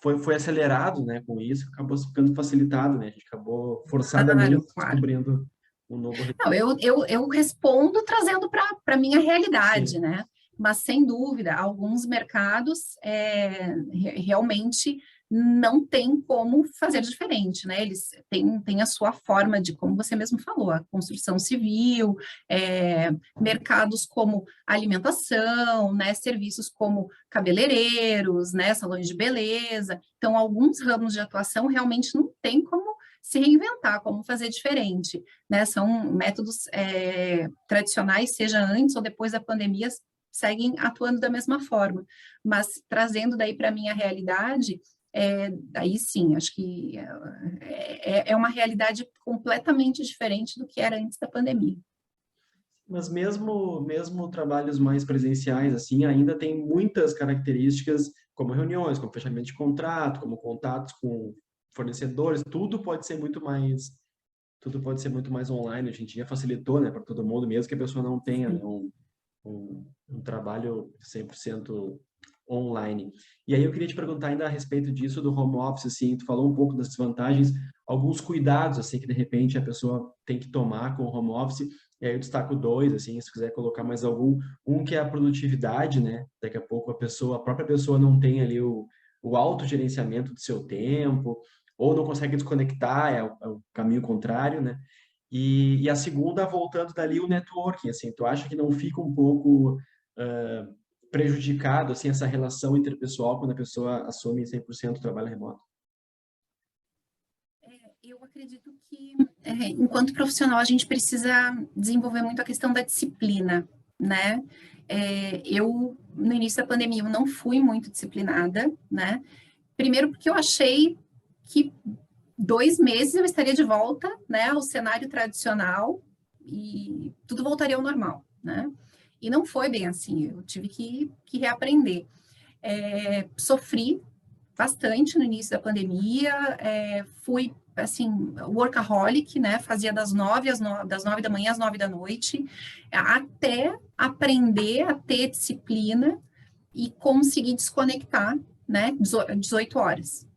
foi acelerado, né? Com isso, acabou ficando facilitado, né? A gente acabou claro, forçadamente claro. descobrindo um novo Não, recurso. eu respondo trazendo para a minha realidade, Sim. né? Mas, sem dúvida, alguns mercados realmente não tem como fazer diferente, né? Eles têm a sua forma de, como você mesmo falou, a construção civil, mercados como alimentação, né? Serviços como cabeleireiros, né? Salões de beleza. Então, alguns ramos de atuação realmente não tem como se reinventar, como fazer diferente, né? São métodos tradicionais, seja antes ou depois da pandemia, seguem atuando da mesma forma. Mas trazendo daí para a minha realidade, aí sim, acho que é uma realidade completamente diferente do que era antes da pandemia. Mas mesmo trabalhos mais presenciais, assim, ainda tem muitas características, como reuniões, como fechamento de contrato, como contatos com fornecedores, tudo pode ser muito mais online. Hoje em dia facilitou, né, para todo mundo, mesmo que a pessoa não tenha, né, um trabalho 100% online. E aí eu queria te perguntar ainda a respeito disso, do home office, assim, tu falou um pouco das desvantagens, alguns cuidados, assim, que de repente a pessoa tem que tomar com o home office, e aí eu destaco dois, assim, se quiser colocar mais algum, um que é a produtividade, né, daqui a pouco a própria pessoa não tem ali o autogerenciamento do seu tempo, ou não consegue desconectar, é o caminho contrário, né, e a segunda, voltando dali, o networking, assim, tu acha que não fica um pouco prejudicado, assim, essa relação interpessoal quando a pessoa assume 100% o trabalho remoto? Eu acredito que, enquanto profissional, a gente precisa desenvolver muito a questão da disciplina, né? Eu, no início da pandemia, eu não fui muito disciplinada, né? Primeiro porque eu achei que 2 meses eu estaria de volta, né, ao cenário tradicional e tudo voltaria ao normal, né? E não foi bem assim, eu tive que reaprender. Sofri bastante no início da pandemia, fui, assim, workaholic, né, fazia das 9 da manhã às 9 da noite, até aprender a ter disciplina e conseguir desconectar, né, 18 horas.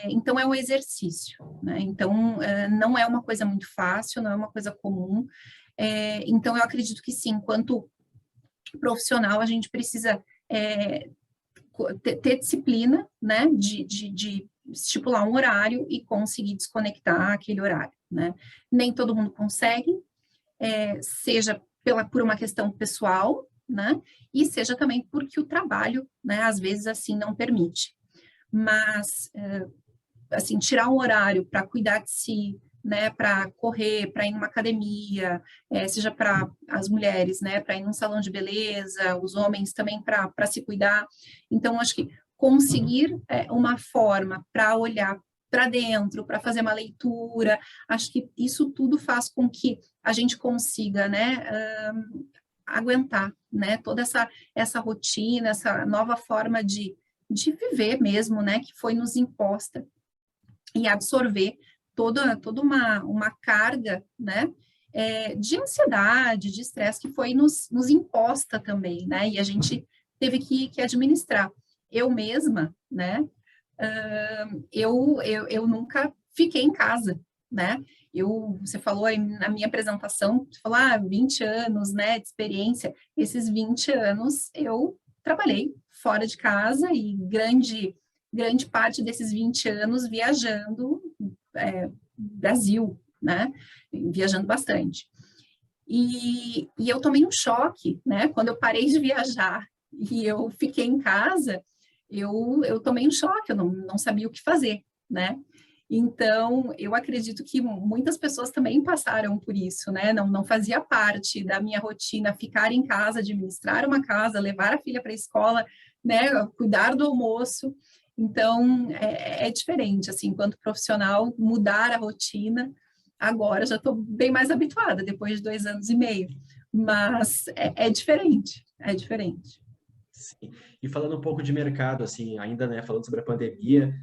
Então, é um exercício, né? Então, não é uma coisa muito fácil, não é uma coisa comum. Então, eu acredito que sim, enquanto profissional, a gente precisa ter disciplina, né, de estipular um horário e conseguir desconectar aquele horário, né? Nem todo mundo consegue, seja por uma questão pessoal, né, e seja também porque o trabalho, né, às vezes assim não permite. Mas, assim, tirar um horário para cuidar de si, né, para correr, para ir numa academia, seja para as mulheres, né, para ir num salão de beleza, os homens também para se cuidar. Então, acho que conseguir uma forma para olhar para dentro, para fazer uma leitura, acho que isso tudo faz com que a gente consiga, né, aguentar, né, toda essa rotina, essa nova forma de viver mesmo, né, que foi nos imposta e absorver toda uma carga, né, de ansiedade, de estresse que foi nos imposta também, né, e a gente teve que administrar. Eu mesma, né, eu nunca fiquei em casa, né, você falou aí na minha apresentação, você falou, 20 anos, né, de experiência, esses 20 anos eu trabalhei fora de casa e grande parte desses 20 anos viajando, Brasil, né, viajando bastante. E eu tomei um choque, né, quando eu parei de viajar e eu fiquei em casa, eu tomei um choque, eu não sabia o que fazer, né? Então, eu acredito que muitas pessoas também passaram por isso, né? Não fazia parte da minha rotina ficar em casa, administrar uma casa, levar a filha para a escola, né? Cuidar do almoço. Então, é diferente, assim, enquanto profissional, mudar a rotina. Agora já estou bem mais habituada, depois de 2 anos e meio. Mas é diferente, é diferente. Sim. E falando um pouco de mercado, assim, ainda, né, falando sobre a pandemia,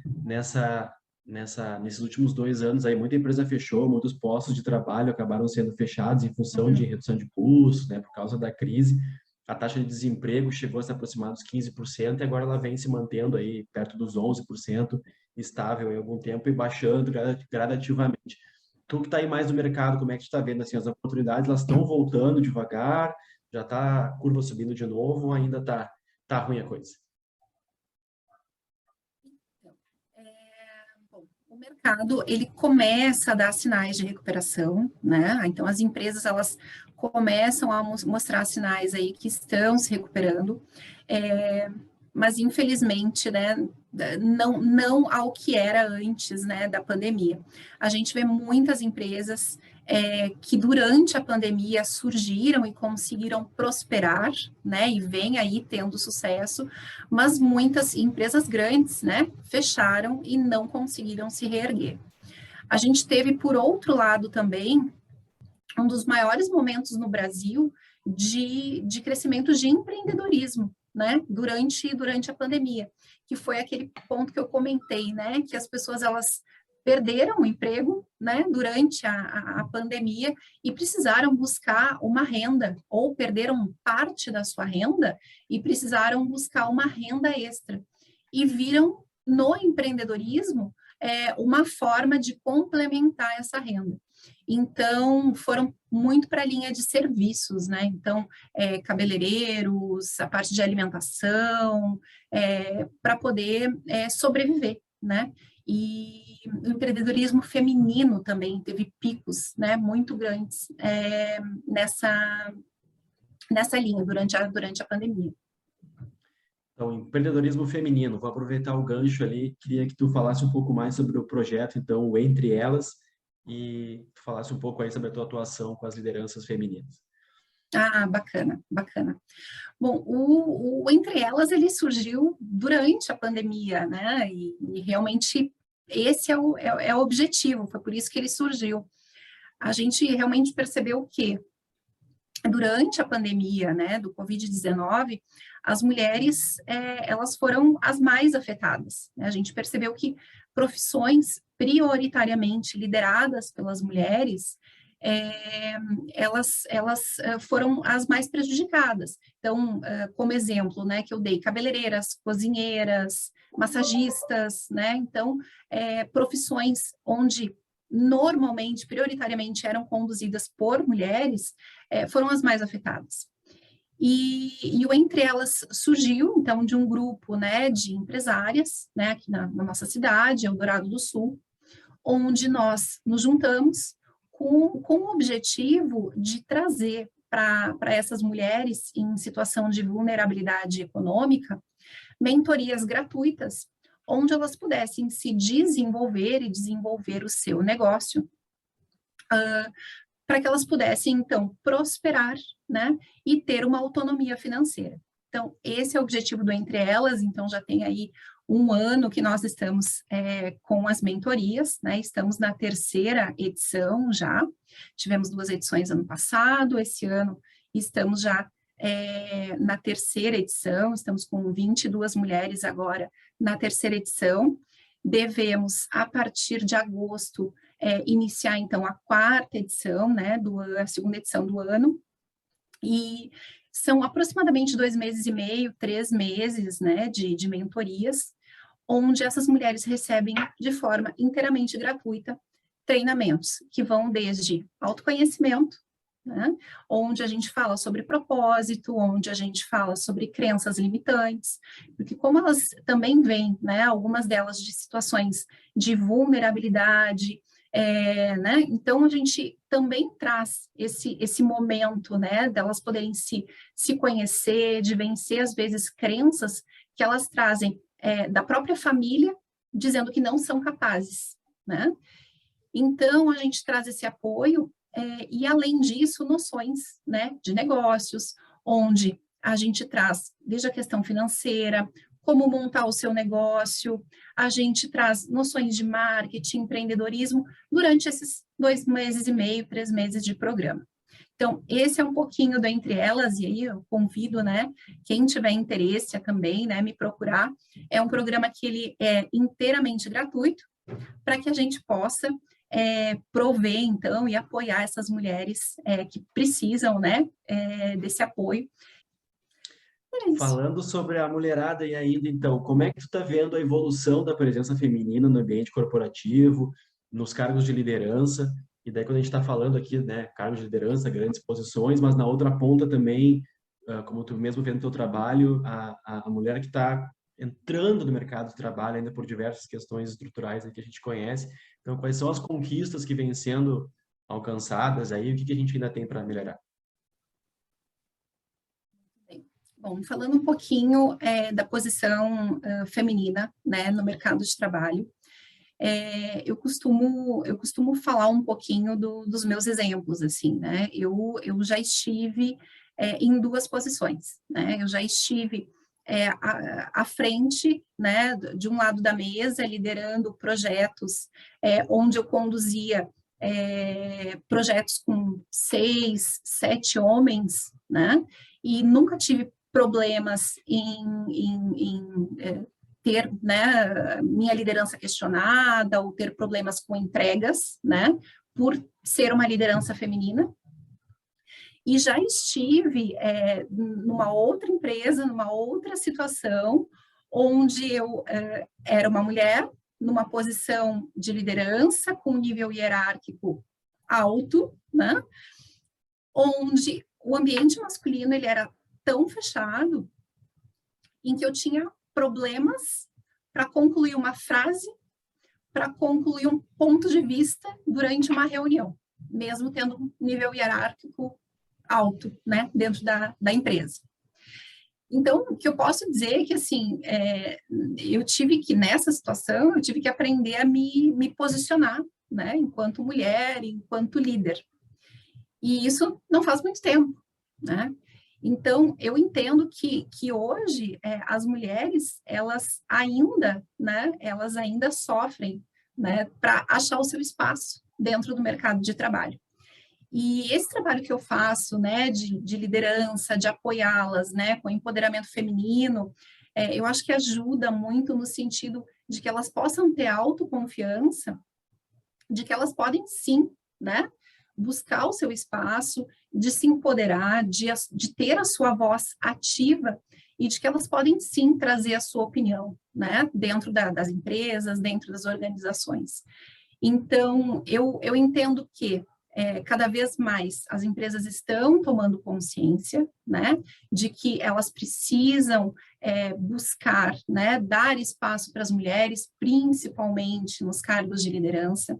nesses últimos 2 anos aí, muita empresa fechou, muitos postos de trabalho acabaram sendo fechados em função de redução de custos, né, por causa da crise. A taxa de desemprego chegou a se aproximar dos 15% e agora ela vem se mantendo aí perto dos 11%, estável em algum tempo e baixando gradativamente. Tu que está aí mais no mercado, como é que tu está vendo, assim, as oportunidades, elas estão voltando devagar, já está a curva subindo de novo, ou ainda tá ruim a coisa? Bom, o mercado, ele começa a dar sinais de recuperação, né? Então, as empresas, elas começam a mostrar sinais aí que estão se recuperando, mas, infelizmente, né, não ao que era antes, né, da pandemia. A gente vê muitas empresas que durante a pandemia surgiram e conseguiram prosperar, né, e vem aí tendo sucesso, mas muitas empresas grandes, né, fecharam e não conseguiram se reerguer. A gente teve, por outro lado, também um dos maiores momentos no Brasil de crescimento de empreendedorismo, né, durante a pandemia, que foi aquele ponto que eu comentei, né, que as pessoas, elas perderam o emprego, né, durante a pandemia e precisaram buscar uma renda, ou perderam parte da sua renda e precisaram buscar uma renda extra. E viram no empreendedorismo uma forma de complementar essa renda. Então, foram muito para a linha de serviços, né? Então, cabeleireiros, a parte de alimentação, para poder sobreviver, né? E o empreendedorismo feminino também teve picos, né, muito grandes nessa linha durante a pandemia. Então, empreendedorismo feminino, vou aproveitar o gancho ali, queria que tu falasse um pouco mais sobre o projeto, então, o Entre Elas, e tu falasse um pouco aí sobre a tua atuação com as lideranças femininas. Ah, bacana, bacana. Bom, o Entre Elas, ele surgiu durante a pandemia, né, e realmente esse é o objetivo, foi por isso que ele surgiu. A gente realmente percebeu que durante a pandemia, né, do Covid-19, as mulheres, elas foram as mais afetadas, né? A gente percebeu que profissões prioritariamente lideradas pelas mulheres, elas foram as mais prejudicadas. Então, como exemplo, né, que eu dei, cabeleireiras, cozinheiras, massagistas, né? Então, profissões onde normalmente, prioritariamente, eram conduzidas por mulheres, foram as mais afetadas. E o Entre Elas surgiu, então, de um grupo, né, de empresárias, né, aqui na nossa cidade, Eldorado do Sul, onde nós nos juntamos com o objetivo de trazer para essas mulheres em situação de vulnerabilidade econômica mentorias gratuitas, onde elas pudessem se desenvolver e desenvolver o seu negócio, para que elas pudessem, então, prosperar, né, e ter uma autonomia financeira. Então, esse é o objetivo do Entre Elas, então já tem aí um ano que nós estamos com as mentorias, né, estamos na 3ª edição já, tivemos 2 edições ano passado, esse ano estamos já na 3ª edição, estamos com 22 mulheres agora na 3ª edição, devemos, a partir de agosto, iniciar, então, a 4ª edição, né, a 2ª edição do ano, e são aproximadamente 2 meses e meio, 3 meses, né, de mentorias, onde essas mulheres recebem, de forma inteiramente gratuita, treinamentos que vão desde autoconhecimento, né, onde a gente fala sobre propósito, onde a gente fala sobre crenças limitantes, porque como elas também vêm, né, algumas delas de situações de vulnerabilidade, né, então a gente também traz esse momento, né, delas poderem se conhecer, de vencer, às vezes, crenças que elas trazem da própria família, dizendo que não são capazes, né, então a gente traz esse apoio, e, além disso, noções, né, de negócios, onde a gente traz desde a questão financeira, como montar o seu negócio, a gente traz noções de marketing, empreendedorismo, durante esses 2 meses e meio, 3 meses de programa. Então, esse é um pouquinho do Entre Elas, e aí eu convido, né, quem tiver interesse a também, né, me procurar. É um programa que ele é inteiramente gratuito, para que a gente possa prover, então, e apoiar essas mulheres que precisam, né, desse apoio. É isso. Falando sobre a mulherada e ainda, então, como é que tu está vendo a evolução da presença feminina no ambiente corporativo, nos cargos de liderança? E daí, quando a gente está falando aqui, né, cargos de liderança, grandes posições, mas na outra ponta também, como tu mesmo vê no teu trabalho, a mulher que está entrando no mercado de trabalho ainda por diversas questões estruturais aí que a gente conhece. Então, quais são as conquistas que vêm sendo alcançadas aí? O que a gente ainda tem para melhorar? Bom, falando um pouquinho da posição feminina, né, no mercado de trabalho, eu costumo falar um pouquinho dos meus exemplos, assim, né, eu já estive em 2 posições, né, eu já estive à frente, né, de um lado da mesa, liderando projetos onde eu conduzia projetos com 6, 7 homens, né, e nunca tive problemas em ter, né, minha liderança questionada ou ter problemas com entregas, né, por ser uma liderança feminina. E já estive numa outra empresa, numa outra situação, onde eu era uma mulher, numa posição de liderança, com nível hierárquico alto, né? Onde o ambiente masculino ele era tão fechado, em que eu tinha problemas para concluir uma frase, para concluir um ponto de vista durante uma reunião, mesmo tendo um nível hierárquico alto, né, dentro da empresa. Então, o que eu posso dizer é que, assim, eu tive que, nessa situação, eu tive que aprender a me posicionar, né, enquanto mulher, enquanto líder. E isso não faz muito tempo, né? Então, eu entendo que hoje as mulheres, elas ainda sofrem, né, para achar o seu espaço dentro do mercado de trabalho. E esse trabalho que eu faço, né, de liderança, de apoiá-las, né, com empoderamento feminino, eu acho que ajuda muito no sentido de que elas possam ter autoconfiança, de que elas podem sim, né, buscar o seu espaço, de se empoderar, de ter a sua voz ativa e de que elas podem sim trazer a sua opinião, né, dentro das empresas, dentro das organizações. Então, eu entendo que cada vez mais as empresas estão tomando consciência, né, de que elas precisam buscar, né, dar espaço para as mulheres, principalmente nos cargos de liderança.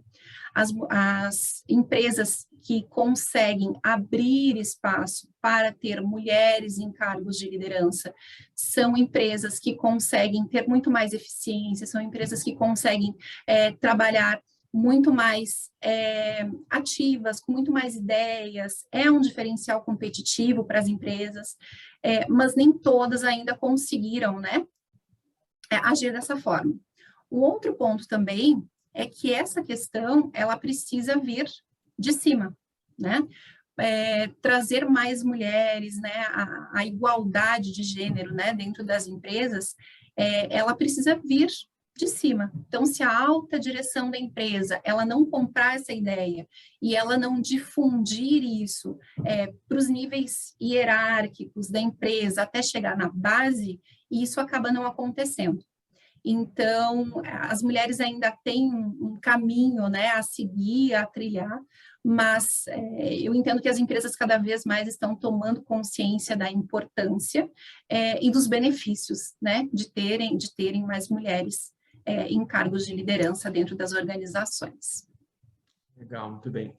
As empresas que conseguem abrir espaço para ter mulheres em cargos de liderança são empresas que conseguem ter muito mais eficiência, são empresas que conseguem trabalhar muito mais ativas, com muito mais ideias, é um diferencial competitivo para as empresas, mas nem todas ainda conseguiram, né, agir dessa forma. Um outro ponto também é que essa questão, ela precisa vir de cima, né, trazer mais mulheres, né, a igualdade de gênero, né, dentro das empresas, ela precisa vir de cima. Então, se a alta direção da empresa, ela não comprar essa ideia e ela não difundir isso para os níveis hierárquicos da empresa até chegar na base, isso acaba não acontecendo. Então, as mulheres ainda têm um caminho, né, a seguir, a trilhar, mas eu entendo que as empresas cada vez mais estão tomando consciência da importância e dos benefícios, né, de terem mais mulheres em cargos de liderança dentro das organizações. Legal, muito bem.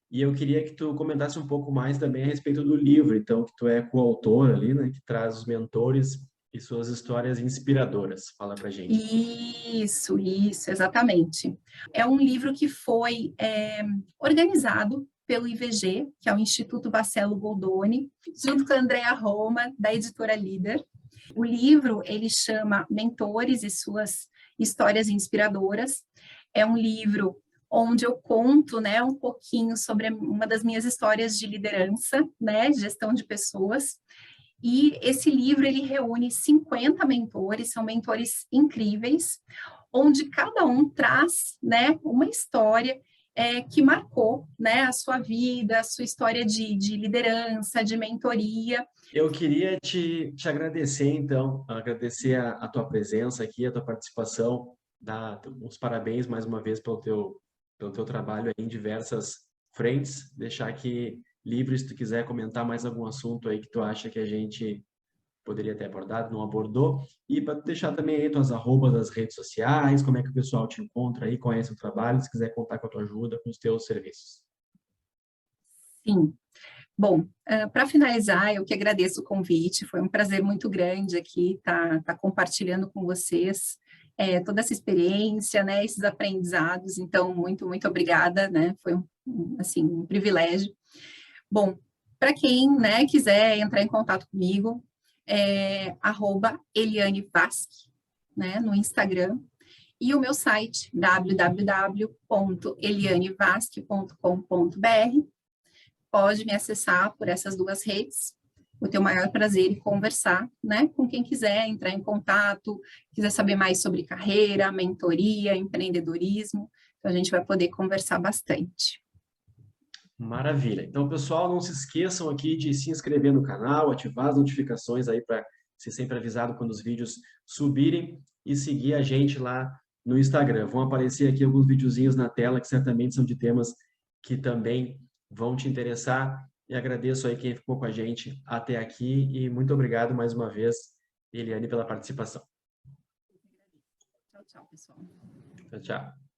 E eu queria que tu comentasse um pouco mais também a respeito do livro, então, que tu é coautor ali, né, que traz os mentores e suas histórias inspiradoras. Fala pra gente. Isso, exatamente. É um livro que foi organizado pelo IVG, que é o Instituto Bacello Goldoni, junto com a Andrea Roma, da editora Líder. O livro, ele chama Mentores e Suas Histórias Inspiradoras. É um livro onde eu conto, né, um pouquinho sobre uma das minhas histórias de liderança, né, gestão de pessoas. E esse livro, ele reúne 50 mentores, são mentores incríveis, onde cada um traz, né, uma história que marcou, né, a sua vida, a sua história de liderança, de mentoria. Eu queria te agradecer, então, agradecer a tua presença aqui, a tua participação, dar uns parabéns mais uma vez pelo teu trabalho em diversas frentes, deixar aqui livre se tu quiser comentar mais algum assunto aí que tu acha que a gente poderia ter abordado, não abordou, e para deixar também aí tuas arrobas das redes sociais, como é que o pessoal te encontra aí, conhece o trabalho, se quiser contar com a tua ajuda, com os teus serviços. Sim. Bom, para finalizar, eu que agradeço o convite, foi um prazer muito grande aqui estar compartilhando com vocês toda essa experiência, né, esses aprendizados, então, muito, muito obrigada, né, foi um privilégio. Bom, para quem, né, quiser entrar em contato comigo, @ElianeVasque, né, no Instagram, e o meu site, www.elianevasque.com.br. Pode me acessar por essas duas redes. vou ter o maior prazer em conversar, né, com quem quiser entrar em contato, quiser saber mais sobre carreira, mentoria, empreendedorismo, então a gente vai poder conversar bastante. Maravilha. Então, pessoal, não se esqueçam aqui de se inscrever no canal, ativar as notificações aí para ser sempre avisado quando os vídeos subirem e seguir a gente lá no Instagram. Vão aparecer aqui alguns videozinhos na tela que certamente são de temas que também vão te interessar. E agradeço aí quem ficou com a gente até aqui e muito obrigado mais uma vez, Eliane, pela participação. Tchau, tchau, pessoal. Tchau, tchau.